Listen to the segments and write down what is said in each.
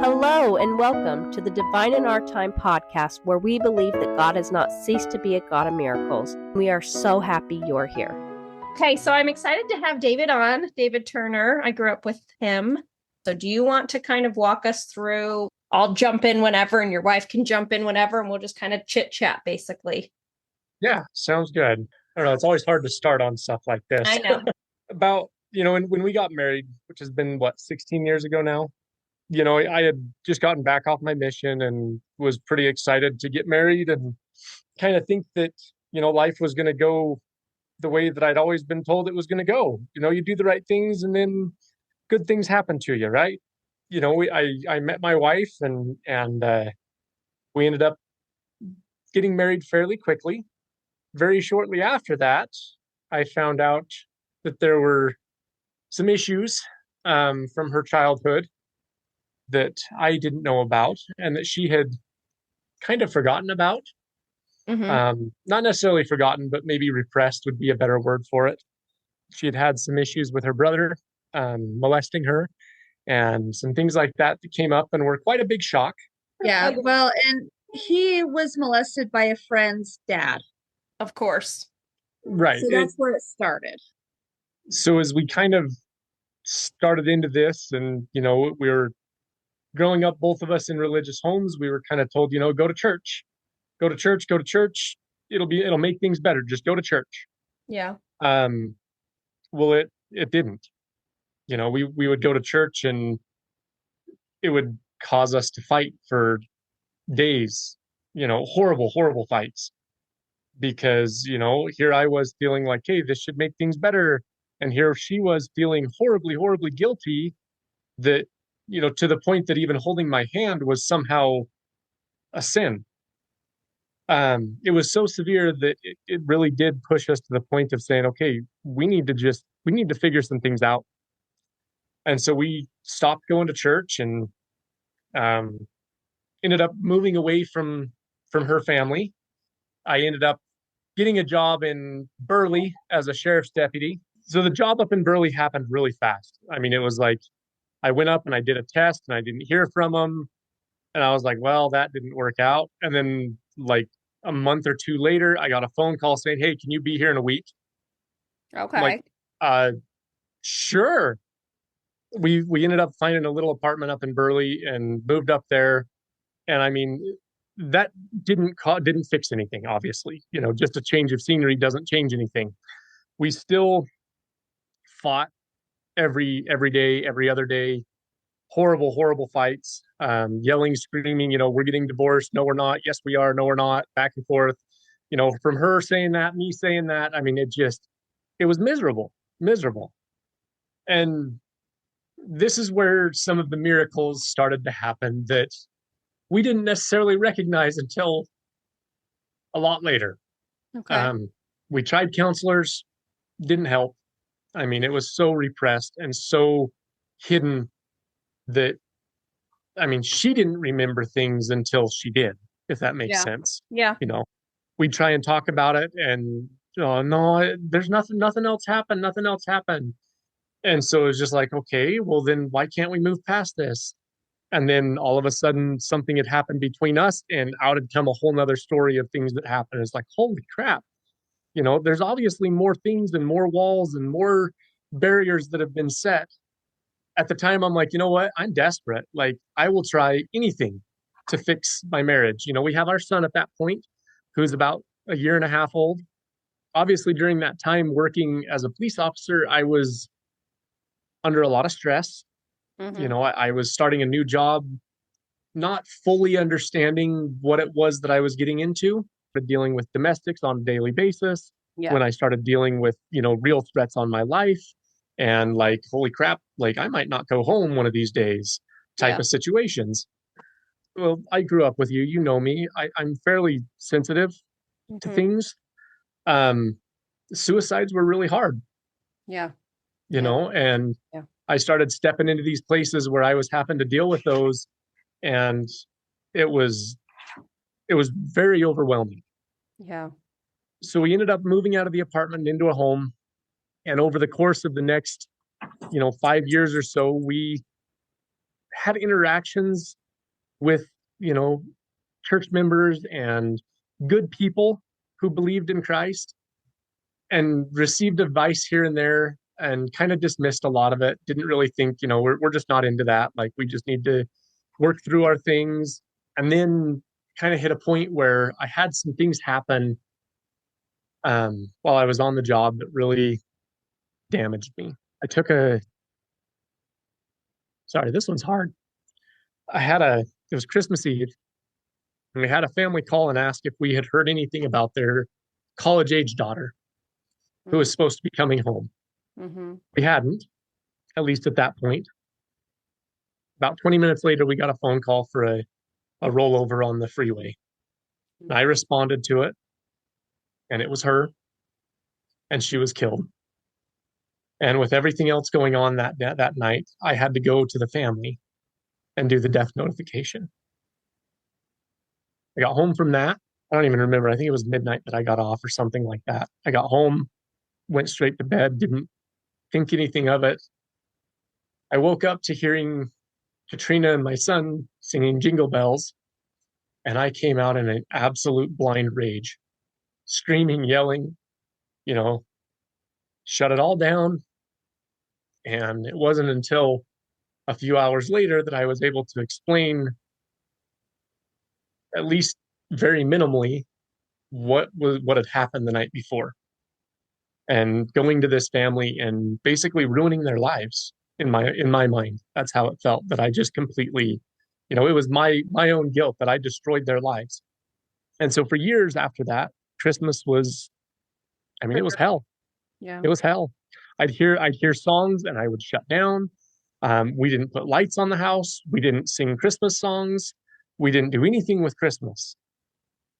Hello and welcome to the Divine in Our Time podcast, where we believe that God has not ceased to be a God of miracles. We are so happy you're here. Okay, so I'm excited to have David on, David Turner. I grew up with him. So do you want to kind of walk us through? I'll jump in whenever and your wife can jump in whenever, and we'll just kind of chit chat basically. Yeah, sounds good. I don't know. It's always hard to start on stuff like this. I know. About, when we got married, which has been 16 years ago now, I had just gotten back off my mission and was pretty excited to get married and kind of think that, life was going to go the way that I'd always been told it was going to go. You do the right things and then good things happen to you, right? I met my wife and we ended up getting married fairly quickly. Very shortly after that, I found out that there were some issues from her childhood that I didn't know about and that she had kind of forgotten about. Not necessarily forgotten, but maybe repressed would be a better word for it. She had some issues with her brother molesting her and some things like that that came up and were quite a big shock. Yeah, well, and he was molested by a friend's dad. Of course. Right. So that's where it started. So as we kind of started into this and, we were growing up, both of us in religious homes, we were kind of told, go to church, go to church, go to church. It'll make things better. Just go to church. Yeah. Well, it didn't. We would go to church and it would cause us to fight for days, horrible, horrible fights. Because, here I was feeling like, hey, this should make things better. And here she was feeling horribly, horribly guilty that, to the point that even holding my hand was somehow a sin. It was so severe that it really did push us to the point of saying, okay, we need to figure some things out. And so we stopped going to church and ended up moving away from her family. I ended up getting a job in Burley as a sheriff's deputy. So the job up in Burley happened really fast. I mean, it was like I went up and I did a test and I didn't hear from them. And I was like, well, that didn't work out. And then like a month or two later, I got a phone call saying, hey, can you be here in a week? Okay. Sure. We ended up finding a little apartment up in Burley and moved up there. And I mean, that didn't fix anything, obviously. Just a change of scenery doesn't change anything. We still fought every day, every other day, horrible, horrible fights, yelling, screaming, we're getting divorced. No, we're not. Yes, we are. No, we're not. Back and forth, from her saying that, me saying that. I mean, it was miserable. And this is where some of the miracles started to happen that we didn't necessarily recognize until a lot later. Okay. We tried counselors, didn't help. I mean, it was so repressed and so hidden that, I mean, she didn't remember things until she did, if that makes sense. Yeah. We'd try and talk about it and, no, there's nothing else happened. And so it was just like, okay, well then why can't we move past this? And then all of a sudden something had happened between us and out had come a whole nother story of things that happened. It's like, holy crap. There's obviously more things and more walls and more barriers that have been set. At the time, I'm like, you know what? I'm desperate. Like, I will try anything to fix my marriage. We have our son at that point, who's about a year and a half old. Obviously, during that time working as a police officer, I was under a lot of stress. I was starting a new job, not fully understanding what it was that I was getting into, but dealing with domestics on a daily basis. Yeah. When I started dealing with, real threats on my life and like, holy crap, like I might not go home one of these days type of situations. Well, I grew up with you, you know me. I'm fairly sensitive to things. Suicides were really hard. Yeah. And I started stepping into these places where I was having to deal with those, and it was very overwhelming. Yeah. So we ended up moving out of the apartment into a home, and over the course of the next 5 years or so, we had interactions with, church members and good people who believed in Christ, and received advice here and there and kind of dismissed a lot of it. Didn't really think, we're just not into that. Like, we just need to work through our things. And then kind of hit a point where I had some things happen while I was on the job that really damaged me. I took a, sorry, this one's hard. It was Christmas Eve, and we had a family call and ask if we had heard anything about their college age daughter who was supposed to be coming home. Mm-hmm. We hadn't, at least at that point. About 20 minutes later, we got a phone call for a rollover on the freeway. And I responded to it, and it was her, and she was killed. And with everything else going on that night, I had to go to the family and do the death notification. I got home from that. I don't even remember. I think it was midnight that I got off or something like that. I got home, went straight to bed, didn't think anything of it. I woke up to hearing Katrina and my son singing Jingle Bells, and I came out in an absolute blind rage, screaming, yelling, shut it all down. And it wasn't until a few hours later that I was able to explain, at least very minimally, what had happened the night before, and going to this family and basically ruining their lives in my mind. That's how it felt, that I just completely, it was my own guilt that I destroyed their lives. And so for years after that, Christmas was, it was hell. Yeah. It was hell. I'd hear songs and I would shut down. We didn't put lights on the house. We didn't sing Christmas songs. We didn't do anything with Christmas.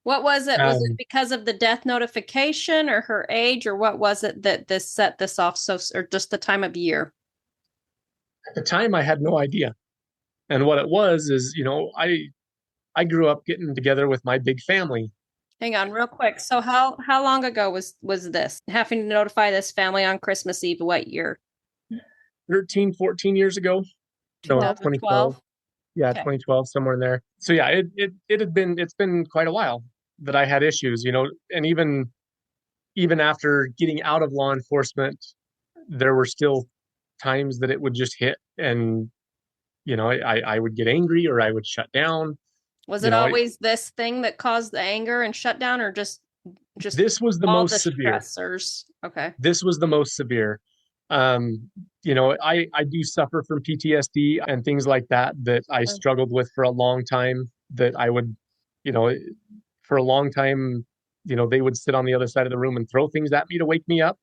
What was it? Was it because of the death notification or her age, or what was it that this set this off or just the time of year? At the time, I had no idea. And what it was is, I grew up getting together with my big family. Hang on real quick. So how long ago was this? Having to notify this family on Christmas Eve, what year? 13, 14 years ago. So 2012. Yeah, okay. 2012, somewhere in there. So yeah, it's been quite a while that I had issues, and even after getting out of law enforcement, there were still times that it would just hit, and I would get angry or I would shut down. Was it always this thing that caused the anger and shutdown, or just this was the most severe stressors? Okay. This was the most severe. I do suffer from PTSD and things like that I struggled with for a long time, that I would, for a long time, they would sit on the other side of the room and throw things at me to wake me up,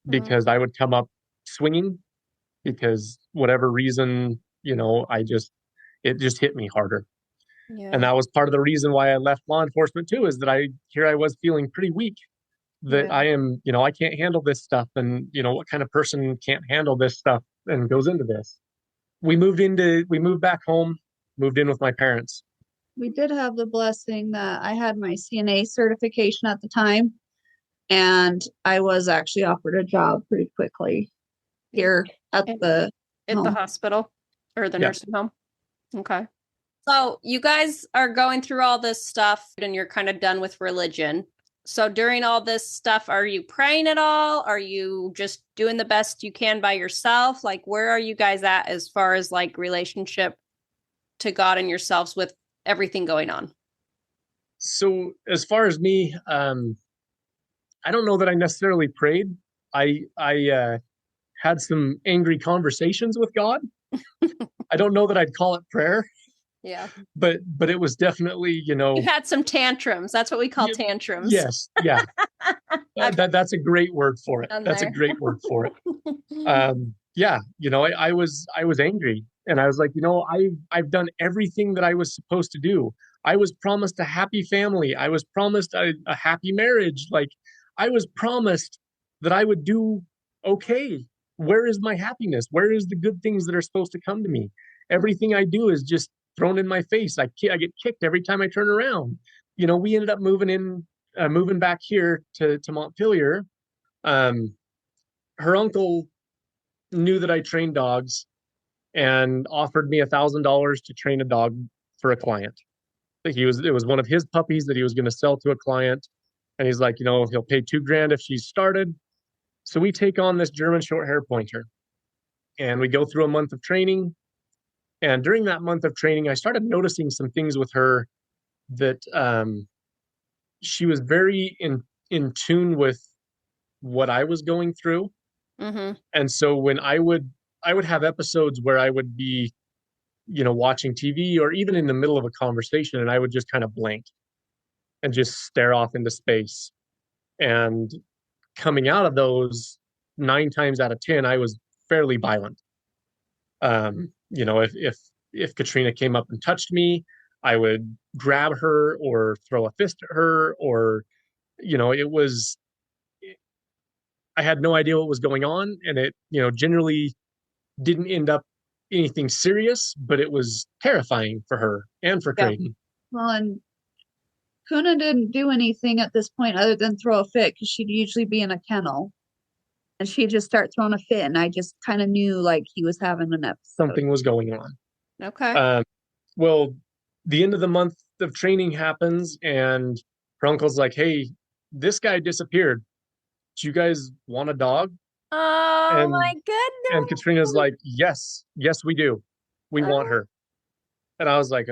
because I would come up swinging, because whatever reason, it just hit me harder. Yeah. And that was part of the reason why I left law enforcement too, is that I was feeling pretty weak, that I am, I can't handle this stuff. And, what kind of person can't handle this stuff and goes into this? We moved back home, moved in with my parents. We did have the blessing that I had my CNA certification at the time, and I was actually offered a job pretty quickly here at the hospital or the nursing home. Okay. So you guys are going through all this stuff and you're kind of done with religion. So during all this stuff, are you praying at all? Are you just doing the best you can by yourself? Like, where are you guys at as far as like relationship to God and yourselves with everything going on? So as far as me, I don't know that I necessarily prayed. I had some angry conversations with God. I don't know that I'd call it prayer. Yeah. But it was definitely, You had some tantrums. That's what we call tantrums. Yes. Yeah. That's a great word for it. That's a great word for it. Yeah. I was angry, and I was like, I've done everything that I was supposed to do. I was promised a happy family. I was promised a happy marriage. Like, I was promised that I would do okay. Where is my happiness? Where is the good things that are supposed to come to me? Everything I do is just thrown in my face. I get kicked every time I turn around. We ended up moving back here to Montpelier. Her uncle knew that I trained dogs, and offered me $1,000 to train a dog for a client. It was one of his puppies that he was going to sell to a client. And he's like, he'll pay $2,000 if she's started. So we take on this German short hair pointer and we go through a month of training. And during that month of training, I started noticing some things with her that she was very in tune with what I was going through. Mm-hmm. And so when I would have episodes where I would be, watching TV or even in the middle of a conversation, and I would just kind of blank and just stare off into space. And coming out of those, 9 times out of 10, I was fairly violent. If Katrina came up and touched me, I would grab her or throw a fist at her, or I had no idea what was going on, and it generally didn't end up anything serious, but it was terrifying for her and for Creighton. Well, and Kuna didn't do anything at this point other than throw a fit, because she'd usually be in a kennel and she'd just start throwing a fit, and I just kind of knew like he was having an episode. Something was going on. Okay. Well, the end of the month of training happens, and her uncle's like, "Hey, this guy disappeared. Do you guys want a dog?" Oh And- my goodness. And Katrina's like, yes, we do. We want her. And I was like,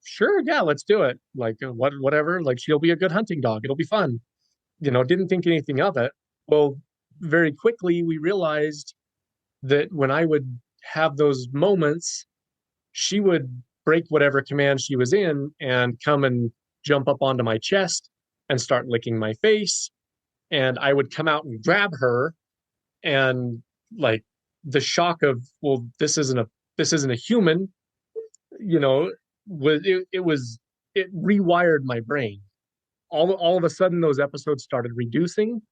sure, yeah, let's do it. Like, whatever. Like, she'll be a good hunting dog. It'll be fun. Didn't think anything of it. Well, very quickly we realized that when I would have those moments, she would break whatever command she was in and come and jump up onto my chest and start licking my face. And I would come out and grab her, and like the shock of, well, this isn't a human, it rewired my brain. All of a sudden those episodes started reducing.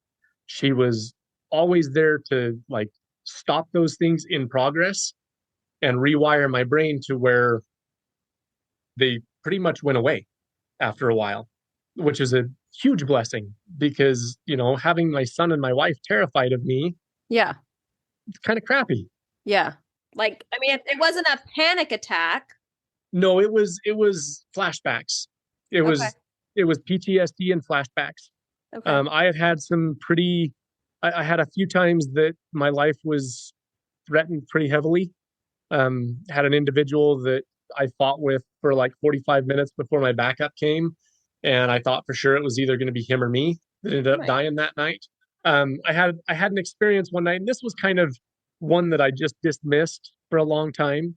She was always there to like stop those things in progress and rewire my brain to where they pretty much went away after a while, which is a huge blessing, because having my son and my wife terrified of me, Yeah. it's kind of crappy. Yeah. Like, I mean, it wasn't a panic attack. No, it was flashbacks. It was PTSD and flashbacks. Okay. I had some pretty. I had a few times that my life was threatened pretty heavily. Had an individual that I fought with for like 45 minutes before my backup came, and I thought for sure it was either going to be him or me that ended up dying that night. I had an experience one night, and this was kind of one that I just dismissed for a long time.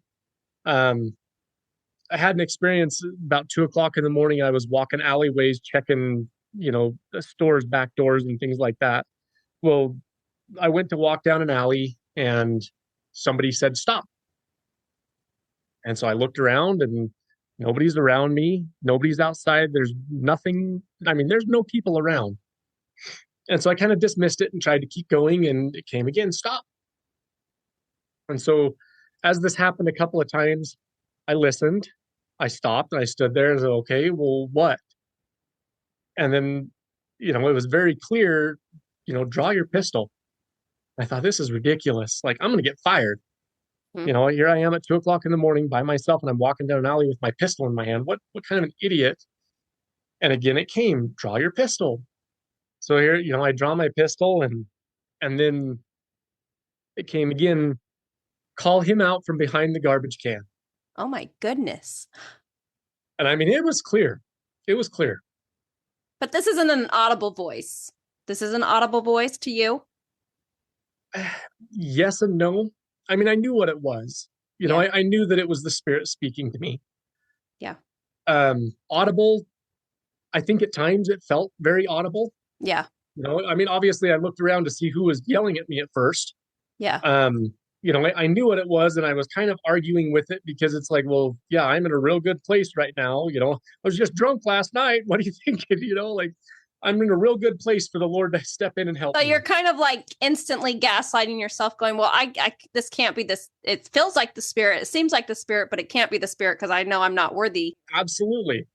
I had an experience about 2:00 in the morning. I was walking alleyways, checking, the stores' back doors and things like that. Well, I went to walk down an alley, and somebody said, "Stop." And so I looked around, and nobody's around me. Nobody's outside. There's nothing. I mean, there's no people around. And so I kind of dismissed it and tried to keep going, and it came again, "Stop." And so as this happened a couple of times, I listened, I stopped, and I stood there and said, "Okay, well, what?" And then, it was very clear, "Draw your pistol." I thought, this is ridiculous. Like, I'm going to get fired. Here I am at 2:00 in the morning by myself, and I'm walking down an alley with my pistol in my hand. What kind of an idiot? And again, it came, "Draw your pistol." So here, I draw my pistol, and then it came again, "Call him out from behind the garbage can." Oh my goodness. And I mean, it was clear. It was clear. But this isn't an audible voice. This is an audible voice to you? Yes and no. I mean, I knew what it was. I knew that it was the Spirit speaking to me. Yeah. Audible, I think at times it felt very audible. Yeah. I mean, obviously I looked around to see who was yelling at me at first. Yeah. I knew what it was, and I was kind of arguing with it, because it's like, well, yeah, I'm in a real good place right now. I was just drunk last night. What do you think? Like, I'm in a real good place for the Lord to step in and help So me. you're kind of like instantly gaslighting yourself, going, well, I this can't be this. It feels like the Spirit. It seems like the Spirit, but it can't be the Spirit, because I know I'm not worthy. Absolutely.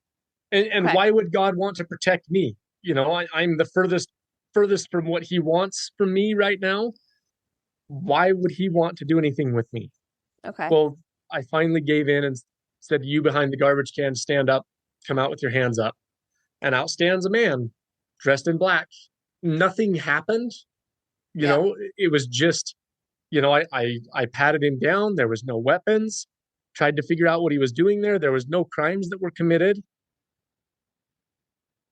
And Okay. why would God want to protect me? I'm the furthest from what he wants from me right now. Why would he want to do anything with me? Okay. Well, I finally gave in and said, "You behind the garbage can, stand up, come out with your hands up." And out stands a man dressed in black. Nothing happened. Yeah. It was just, I patted him down. There was no weapons. Tried to figure out what he was doing there. There was no crimes that were committed.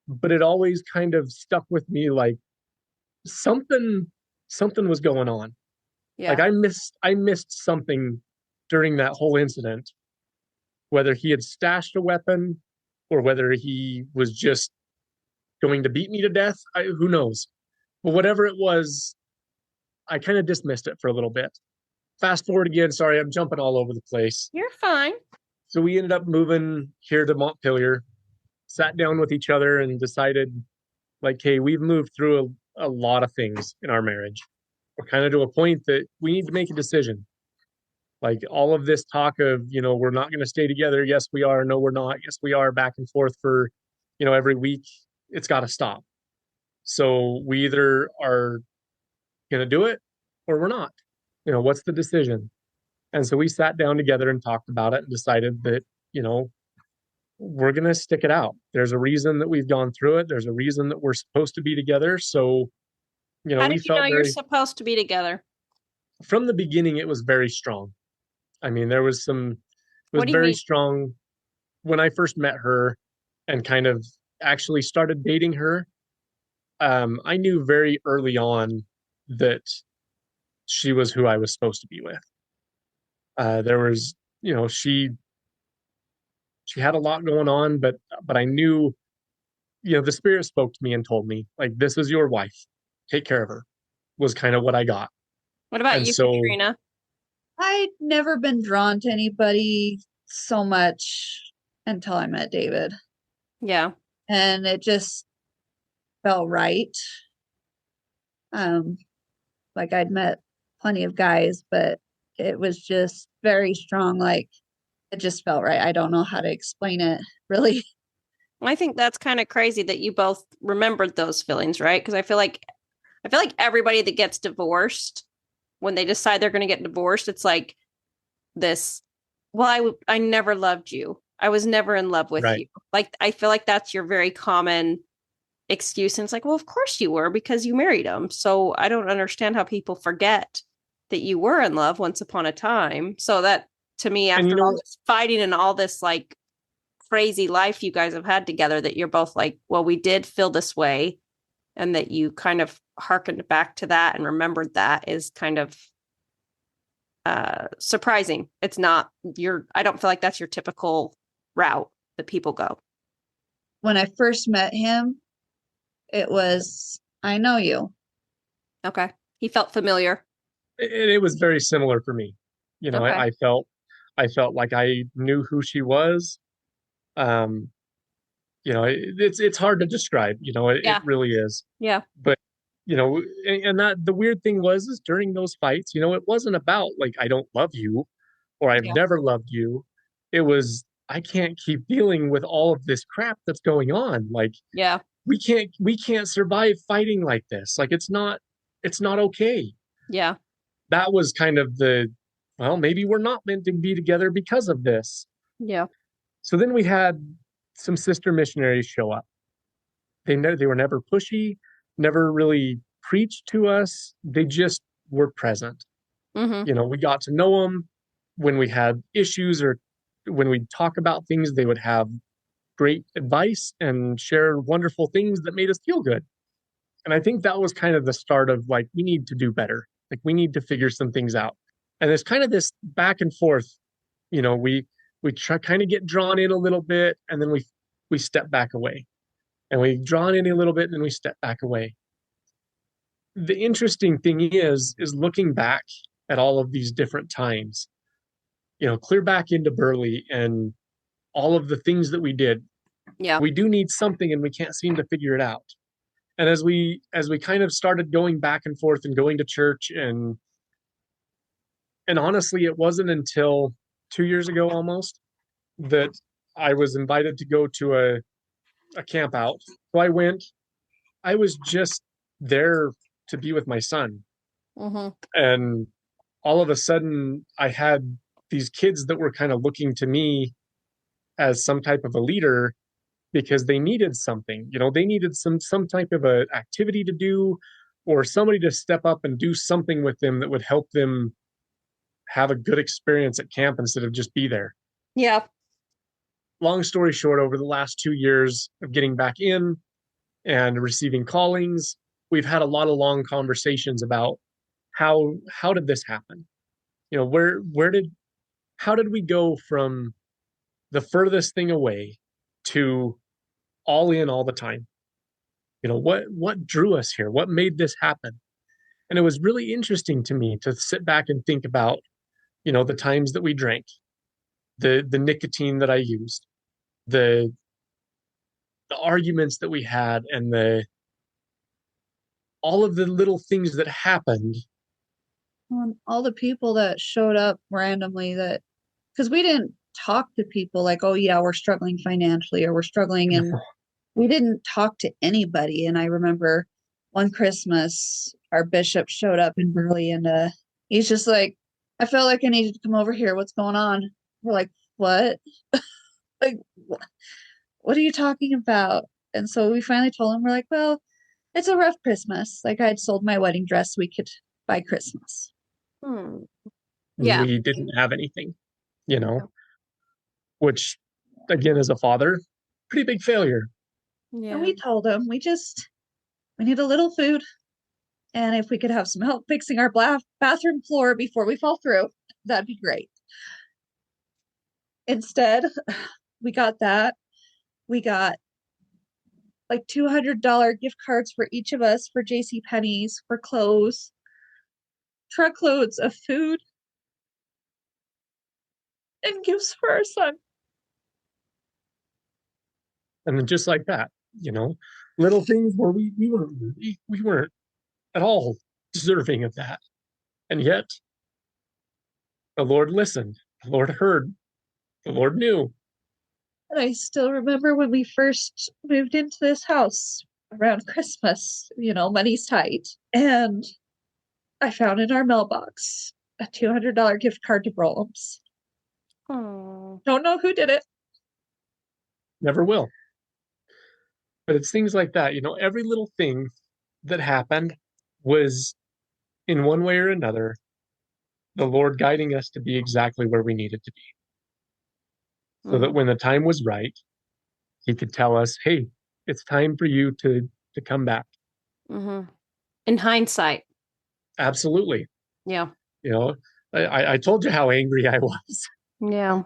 But it always kind of stuck with me like something something was going on. Like Yeah. I missed something during that whole incident, whether he had stashed a weapon or whether he was just going to beat me to death. Who knows? But whatever it was, I kind of dismissed it for a little bit. Fast forward again. Sorry, I'm jumping all over the place. You're fine. So we ended up moving here to Montpelier, sat down with each other and decided, like, hey, we've moved through a lot of things in our marriage. We're kind of to a point that we need to make a decision. Like all of this talk of, we're not going to stay together. Yes, we are. No, we're not. Yes, we are. Back and forth for, every week. It's got to stop. So we either are going to do it or we're not. What's the decision? And so we sat down together and talked about it and decided that, we're going to stick it out. There's a reason that we've gone through it. There's a reason that we're supposed to be together. So, How we did you know felt you're very, supposed to be together? from the beginning, it was very strong. I mean, it was What do you very mean? strong when I first met her and kind of actually started dating her. I knew very early on that she was who I was supposed to be with. There was, she had a lot going on, but I knew, the spirit spoke to me and told me, like, this is your wife. Take care of her, was kind of what I got. What about And you, so, Katrina? I'd never been drawn to anybody so much until I met David. Yeah. And it just felt right. Um, like I'd met plenty of guys, but it was just very strong. Like it just felt right. I don't know how to explain it really. I think that's kind of crazy that you both remembered those feelings, right? Because I feel like everybody that gets divorced, when they decide they're going to get divorced, it's like this, well, I never loved you. I was never in love with right. you. Like, I feel like that's your very common excuse. And it's like, well, of course you were because you married him. So I don't understand how people forget that you were in love once upon a time. So that to me, And, after all this fighting and all this like crazy life you guys have had together, that you're both like, well, we did feel this way. And that you kind of hearkened back to that and remembered that is kind of surprising. It's not I don't feel like that's your typical route that people go. When I first met him, it was, I know you. Okay. He felt familiar. it was very similar for me. Okay. I felt like I knew who she was. Um, it's hard to describe. It Yeah. really is. Yeah. But and that the weird thing was is during those fights, it wasn't about like I don't love you or I've Yeah. never loved you. It was I can't keep dealing with all of this crap that's going on. Like Yeah. we can't survive fighting like this. Like it's not okay. Yeah. That was kind of well, maybe we're not meant to be together because of this. Yeah. So then we had some sister missionaries show up. They were never pushy, never really preached to us. They just were present. Mm-hmm. We got to know them when we had issues or when we'd talk about things, they would have great advice and share wonderful things that made us feel good. And I think that was kind of the start of like, we need to do better. Like we need to figure some things out. And there's kind of this back and forth, we try kind of get drawn in a little bit and then we step back away. And we drawn in a little bit and then we step back away. The interesting thing is looking back at all of these different times, clear back into Burley and all of the things that we did. Yeah. We do need something and we can't seem to figure it out. And as we kind of started going back and forth and going to church and honestly, it wasn't until 2 years ago almost that I was invited to go to a camp out. So I went. I was just there to be with my son. Mm-hmm. And all of a sudden I had these kids that were kind of looking to me as some type of a leader because they needed something. They needed some type of a activity to do, or somebody to step up and do something with them that would help them have a good experience at camp instead of just be there. Yeah. Long story short, over the last 2 years of getting back in and receiving callings, we've had a lot of long conversations about how did this happen? How did we go from the furthest thing away to all in all the time? What drew us here? What made this happen? And it was really interesting to me to sit back and think about, the times that we drank, the nicotine that I used, the arguments that we had, and all of the little things that happened. All the people that showed up randomly, that because we didn't talk to people like, oh yeah, we're struggling financially or we're struggling, and we didn't talk to anybody. And I remember one Christmas our bishop showed up in Burley, and he's just like, I felt like I needed to come over here. What's going on? We're like, what? Like, what are you talking about? And so we finally told him, we're like, well, it's a rough Christmas. Like, I'd sold my wedding dress. We could buy Christmas. Yeah. We didn't have anything, which, again, as a father, pretty big failure. Yeah. And we told him, we need a little food. And if we could have some help fixing our bathroom floor before we fall through, that'd be great. Instead, we got that. We got like $200 gift cards for each of us for JCPenney's, for clothes, truckloads of food, and gifts for our son. And then just like that, little things where we weren't at all deserving of that. And yet the Lord listened, the Lord heard, the Lord knew. And I still remember when we first moved into this house around Christmas, money's tight. And I found in our mailbox a $200 gift card to Brollum's. Oh. Don't know who did it. Never will. But it's things like that. Every little thing that happened was, in one way or another, the Lord guiding us to be exactly where we needed to be. So that when the time was right, he could tell us, hey, it's time for you to come back. Mm-hmm. In hindsight. Absolutely. Yeah. I told you how angry I was. Yeah.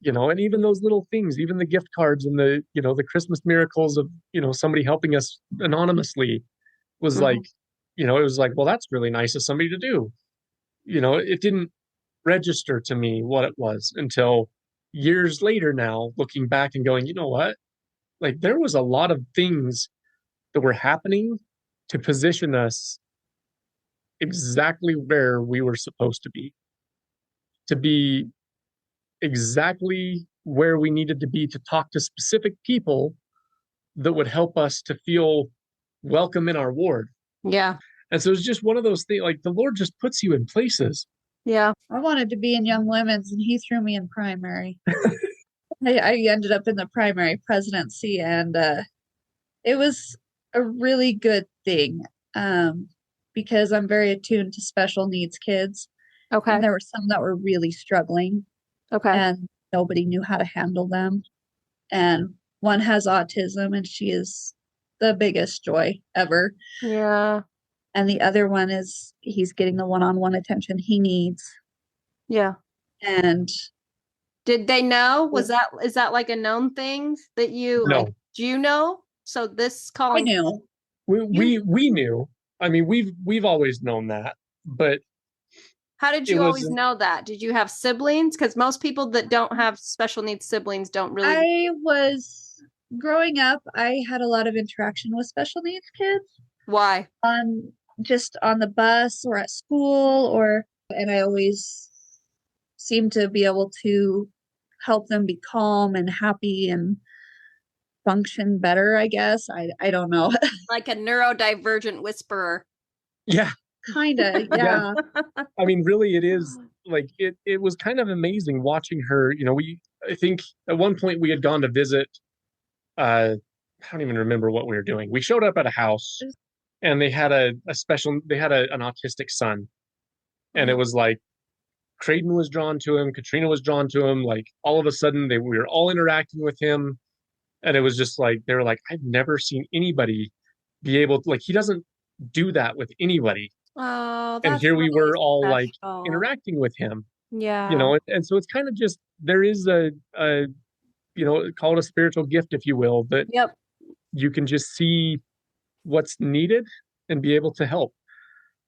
And even those little things, even the gift cards and the Christmas miracles of, somebody helping us anonymously was like, it was like, well, that's really nice of somebody to do. It didn't register to me what it was until years later now, looking back and going, you know what? Like, there was a lot of things that were happening to position us exactly where we were supposed to be exactly where we needed to be to talk to specific people that would help us to feel welcome in our ward. Yeah. And so it's just one of those things, like the Lord just puts you in places. Yeah. I wanted to be in Young Women's, and he threw me in primary. I ended up in the primary presidency, and it was a really good thing because I'm very attuned to special needs kids. Okay. And there were some that were really struggling. Okay. And nobody knew how to handle them. And one has autism, and she is the biggest joy ever. Yeah. And the other one he's getting the one-on-one attention he needs. Yeah. And did they know? Is that like a known thing that you No. like? Do you know? So this calling. I knew. We knew. I mean, we've always known that, but how did you always know that? Did you have siblings? Because most people that don't have special needs siblings don't really. I was growing up. I had a lot of interaction with special needs kids. Why? Just on the bus or at school, and I always seemed to be able to help them be calm and happy and function better, I guess. I don't know. Like a neurodivergent whisperer. Yeah. Kind of, yeah. I mean, really, it is like it was kind of amazing watching her. I think at one point we had gone to visit, I don't even remember what we were doing. We showed up at a house and they had an autistic son. And it was like Creighton was drawn to him, Katrina was drawn to him. Like all of a sudden we were all interacting with him. And it was just like, they were like, I've never seen anybody be able to, like, he doesn't do that with anybody. Oh, And that's here we really were all like special. interacting with him, Yeah. and so it's kind of just, there is a, call it a spiritual gift, if you will, that Yep. you can just see what's needed and be able to help.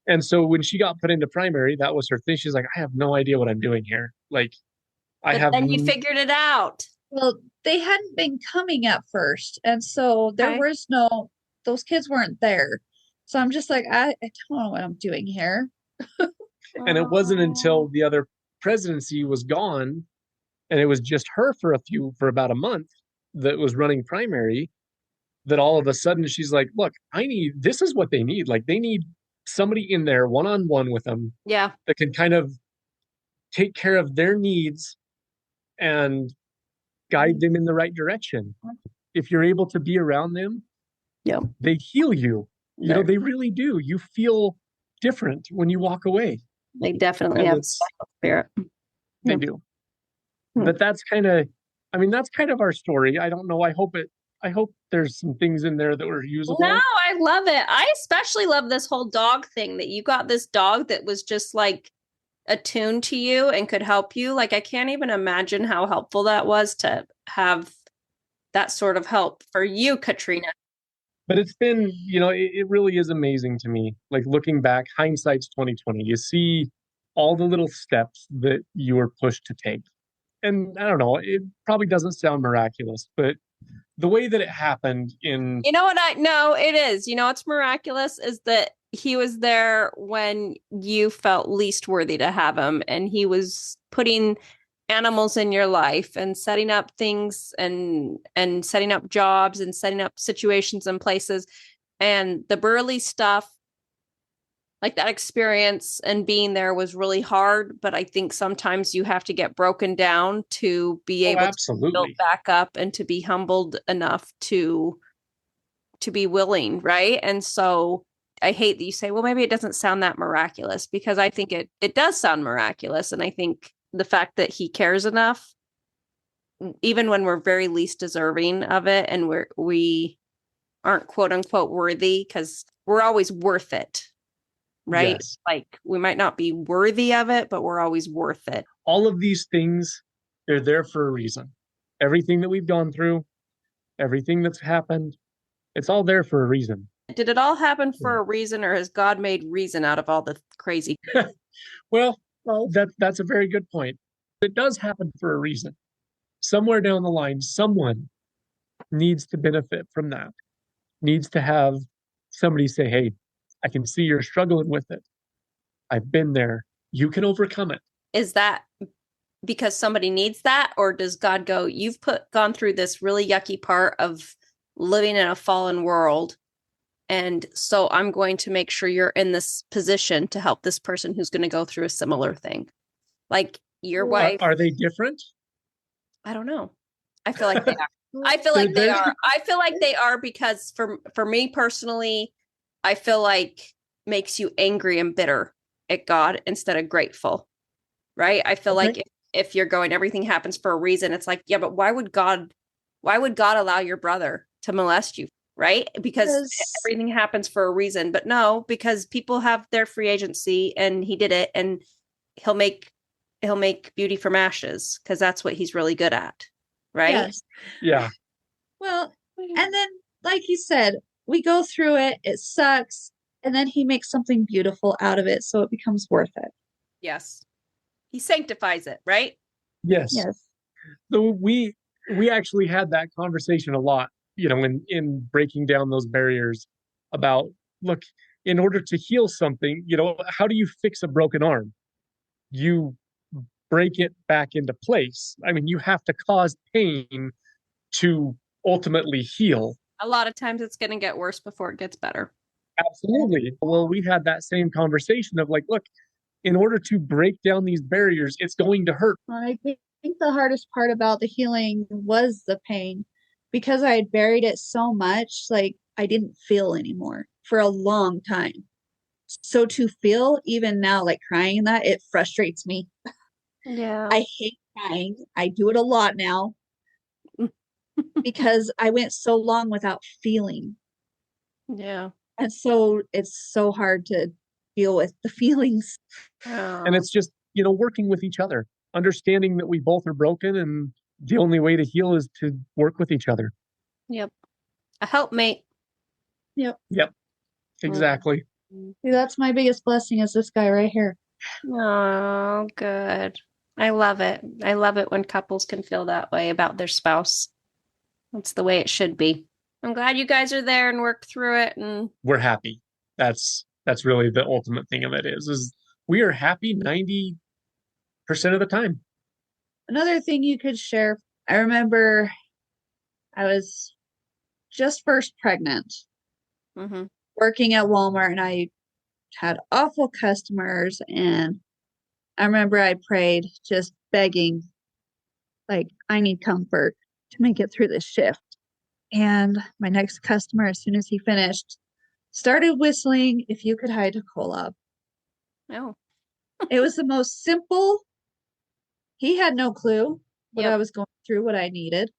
And so when she got put into primary, that was her thing. She's like, I have no idea what I'm doing here. Like, But then you figured it out. Well, they hadn't been coming at first, and so there Okay. was those kids weren't there. So I'm just like, I don't know what I'm doing here. And it wasn't until the other presidency was gone and it was just her for about a month that was running primary, that all of a sudden she's like, look, this is what they need. Like, they need somebody in there one-on-one with them Yeah. that can kind of take care of their needs and guide them in the right direction. If you're able to be around them, Yep. they heal you. They really do. You feel different when you walk away. They definitely And have it's- spirit. They Hmm. do. Hmm. But that's kind of our story. I don't know. I hope there's some things in there that were usable. No, I love it. I especially love this whole dog thing, that you got this dog that was just like attuned to you and could help you. Like, I can't even imagine how helpful that was to have that sort of help for you, Katrina. But it's been, it really is amazing to me. Like, looking back, hindsight's 2020. You see all the little steps that you were pushed to take. And I don't know, it probably doesn't sound miraculous, but the way that it happened in You know what? No, it is. You know what's miraculous is that he was there when you felt least worthy to have him, and he was putting animals in your life and setting up things and setting up jobs and setting up situations and places. And the Burley stuff, like that experience and being there, was really hard, but I think sometimes you have to get broken down to be able to build back up and to be humbled enough to be willing, right? And so I hate that you say, well, maybe it doesn't sound that miraculous, because I think it does sound miraculous. And I think the fact that he cares enough, even when we're very least deserving of it, and we aren't quote unquote worthy, because we're always worth it, right? Yes. Like, we might not be worthy of it, but we're always worth it. All of these things, they're there for a reason. Everything that we've gone through, everything that's happened, it's all there for a reason. Did it all happen for a reason, or has God made reason out of all the crazy? Well, that's a very good point. It does happen for a reason. Somewhere down the line, someone needs to benefit from that, needs to have somebody say, hey, I can see you're struggling with it. I've been there. You can overcome it. Is that because somebody needs that? Or does God go, you've gone through this really yucky part of living in a fallen world, and so I'm going to make sure you're in this position to help this person who's going to go through a similar thing? Like your wife. Are they different? I don't know. I feel like they are. I feel like they are. I feel like they are, because for me personally, I feel like makes you angry and bitter at God instead of grateful, right? I feel like if you're going, everything happens for a reason. It's like, yeah, but why would God allow your brother to molest you, right? Because everything happens for a reason. But no, because people have their free agency, and he did it, and he'll make beauty from ashes, because that's what he's really good at, right? Yes. Yeah. Well, and then, like you said, we go through it, it sucks, and then he makes something beautiful out of it, so it becomes worth it. Yes. He sanctifies it, right? Yes. So we actually had that conversation a lot, in breaking down those barriers about, look, in order to heal something, how do you fix a broken arm? You break it back into place. I mean, you have to cause pain to ultimately heal. A lot of times it's going to get worse before it gets better. Absolutely. Well, we had that same conversation of like, look, in order to break down these barriers, it's going to hurt. I think the hardest part about the healing was the pain because I had buried it so much, like I didn't feel anymore for a long time. So to feel even now, like crying that, it frustrates me. Yeah. I hate crying. I do it a lot now because I went so long without feeling. Yeah. And so it's so hard to deal with the feelings. And it's just, working with each other, understanding that we both are broken, and the only way to heal is to work with each other. Yep. A helpmate. Yep. Exactly. See, that's my biggest blessing is this guy right here. Oh, good. I love it. I love it when couples can feel that way about their spouse. That's the way it should be. I'm glad you guys are there and worked through it. And We're happy. That's really the ultimate thing of it is we are happy 90% of the time. Another thing you could share, I remember I was just first pregnant, mm-hmm. working at Walmart, and I had awful customers. And I remember I prayed, just begging, like, I need comfort to make it through this shift. And my next customer, as soon as he finished, started whistling If You Could Hide a Kolob. Oh. It was the most simple. He had no clue what Yep. I was going through, what I needed.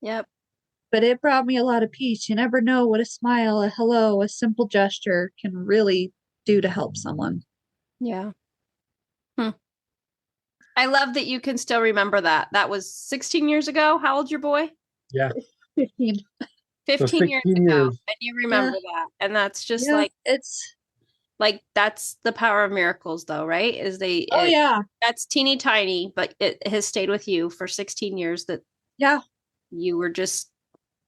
Yep. But it brought me a lot of peace. You never know what a smile, a hello, a simple gesture can really do to help someone. Yeah. I love that you can still remember that. That was 16 years ago. How old's your boy? Yeah. 15. 15 years ago. And you remember that. And that's just like that's the power of miracles though, right? That's teeny tiny, but it has stayed with you for 16 years that you were just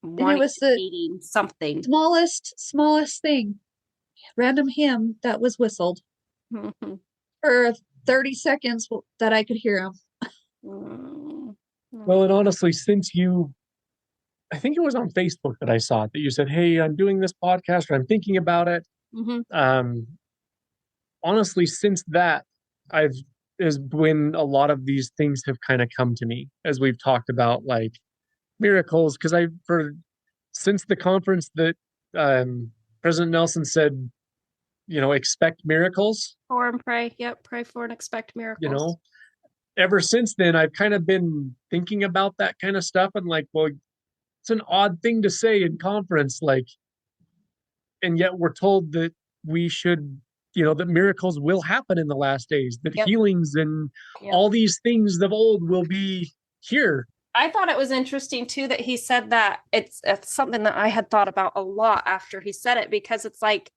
wanting, it was the something. Smallest thing. Random hymn that was whistled for 30 seconds that I could hear him. Well, and honestly, I think it was on Facebook that I saw it, that you said, hey, I'm doing this podcast, or I'm thinking about it. Honestly, since that, is when a lot of these things have kind of come to me, as we've talked about, like miracles, because since the conference that President Nelson said, expect miracles. For and pray. Yep. Pray for and expect miracles. Ever since then, I've kind of been thinking about that kind of stuff, and like, well, it's an odd thing to say in conference, like, and yet we're told that we should, that miracles will happen in the last days, that healings and all these things of old will be here. I thought it was interesting too that he said that. It's something that I had thought about a lot after he said it, because it's like,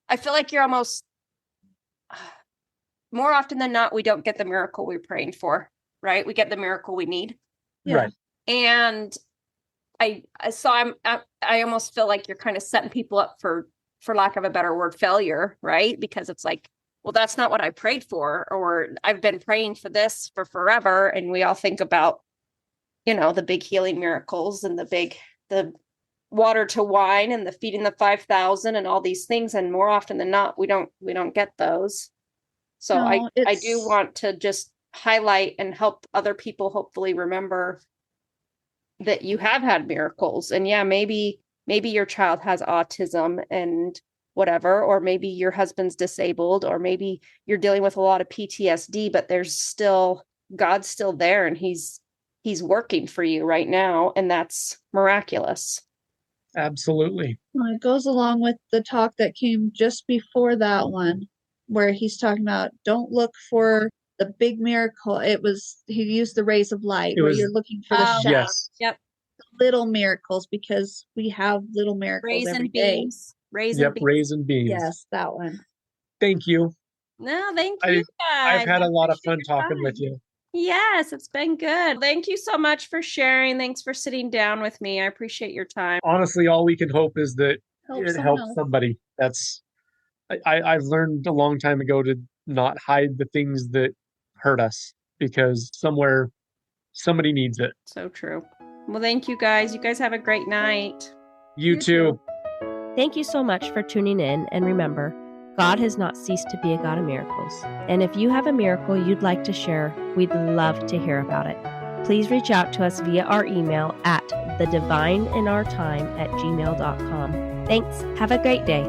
I feel like you're almost more often than not, we don't get the miracle we're praying for, right? We get the miracle we need. Yeah. Right. And I almost feel like you're kind of setting people up for lack of a better word, failure, right? Because it's like, well, that's not what I prayed for, or I've been praying for this for forever. And we all think about, the big healing miracles and the water to wine and the feeding the 5,000 and all these things. And more often than not, we don't get those. So I do want to just highlight and help other people hopefully remember that you have had miracles. And maybe your child has autism and whatever, or maybe your husband's disabled, or maybe you're dealing with a lot of PTSD, but God's still there, and he's working for you right now. And that's miraculous. Absolutely. Well, it goes along with the talk that came just before that one, where he's talking about don't look for the big miracle. He used the rays of light, where you're looking for the shadow. Yes. Yep. Little miracles, because we have little miracles every day. Rays and beams. Yes, that one. Thank you. No, thank you guys. I've had a lot of fun talking with you. Yes, it's been good. Thank you so much for sharing. Thanks for sitting down with me. I appreciate your time. Honestly, all we can hope is that it helps somebody. I've learned a long time ago to not hide the things that hurt us, because somewhere somebody needs it. So true. Well, thank you guys. You guys have a great night. You too. Thank you so much for tuning in, and remember, God has not ceased to be a God of miracles. And if you have a miracle you'd like to share, we'd love to hear about it. Please reach out to us via our email at thedivineinourtime@gmail.com. Thanks. Have a great day.